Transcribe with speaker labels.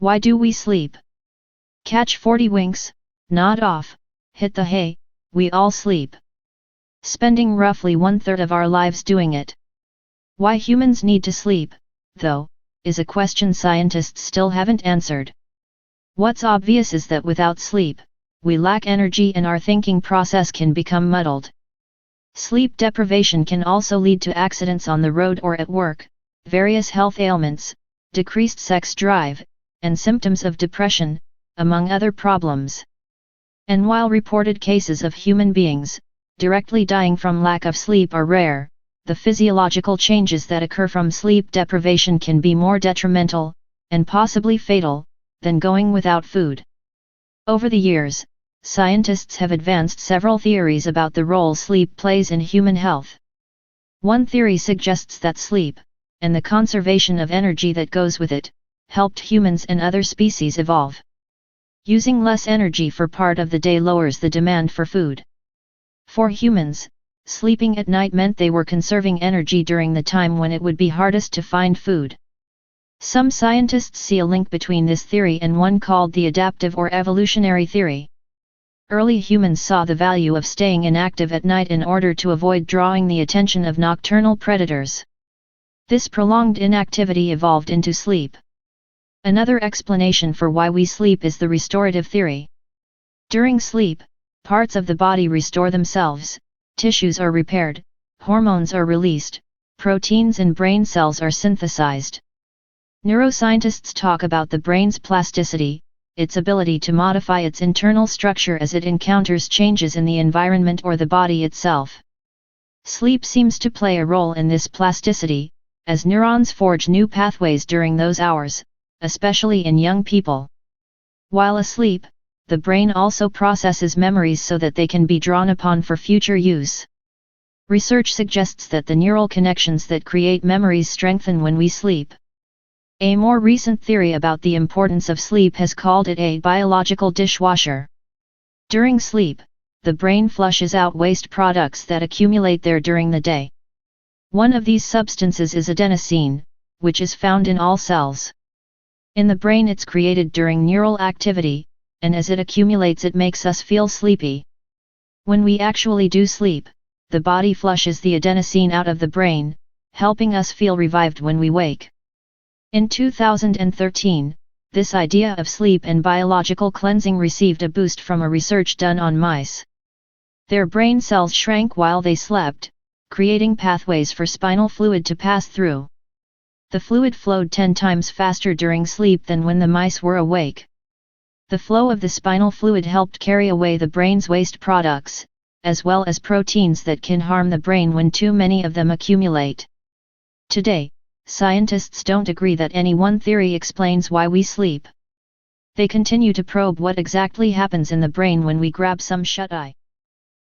Speaker 1: Why do we sleep? Catch 40 winks, nod off, hit the hay, we all sleep. Spending roughly 1/3 of our lives doing it. Why humans need to sleep, though, is a question scientists still haven't answered. What's obvious is that without sleep, we lack energy and our thinking process can become muddled. Sleep deprivation can also lead to accidents on the road or at work, various health ailments, decreased sex drive, and symptoms of depression, among other problems. And while reported cases of human beings directly dying from lack of sleep are rare, the physiological changes that occur from sleep deprivation can be more detrimental, and possibly fatal, than going without food. Over the years, scientists have advanced several theories about the role sleep plays in human health. One theory suggests that sleep, and the conservation of energy that goes with it, helped humans and other species evolve. Using less energy for part of the day lowers the demand for food. For humans, sleeping at night meant they were conserving energy during the time when it would be hardest to find food. Some scientists see a link between this theory and one called the adaptive or evolutionary theory. Early humans saw the value of staying inactive at night in order to avoid drawing the attention of nocturnal predators. This prolonged inactivity evolved into sleep. Another explanation for why we sleep is the restorative theory. During sleep, parts of the body restore themselves, tissues are repaired, hormones are released, proteins and brain cells are synthesized. Neuroscientists talk about the brain's plasticity, its ability to modify its internal structure as it encounters changes in the environment or the body itself. Sleep seems to play a role in this plasticity, as neurons forge new pathways during those hours, especially in young people. While asleep, the brain also processes memories so that they can be drawn upon for future use. Research suggests that the neural connections that create memories strengthen when we sleep. A more recent theory about the importance of sleep has called it a biological dishwasher. During sleep, the brain flushes out waste products that accumulate there during the day. One of these substances is adenosine, which is found in all cells. In the brain it's created during neural activity, and as it accumulates it makes us feel sleepy. When we actually do sleep, the body flushes the adenosine out of the brain, helping us feel revived when we wake. In 2013, this idea of sleep and biological cleansing received a boost from a research done on mice. Their brain cells shrank while they slept, creating pathways for spinal fluid to pass through. The fluid flowed 10 times faster during sleep than when the mice were awake. The flow of the spinal fluid helped carry away the brain's waste products, as well as proteins that can harm the brain when too many of them accumulate. Today, scientists don't agree that any one theory explains why we sleep. They continue to probe what exactly happens in the brain when we grab some shut-eye.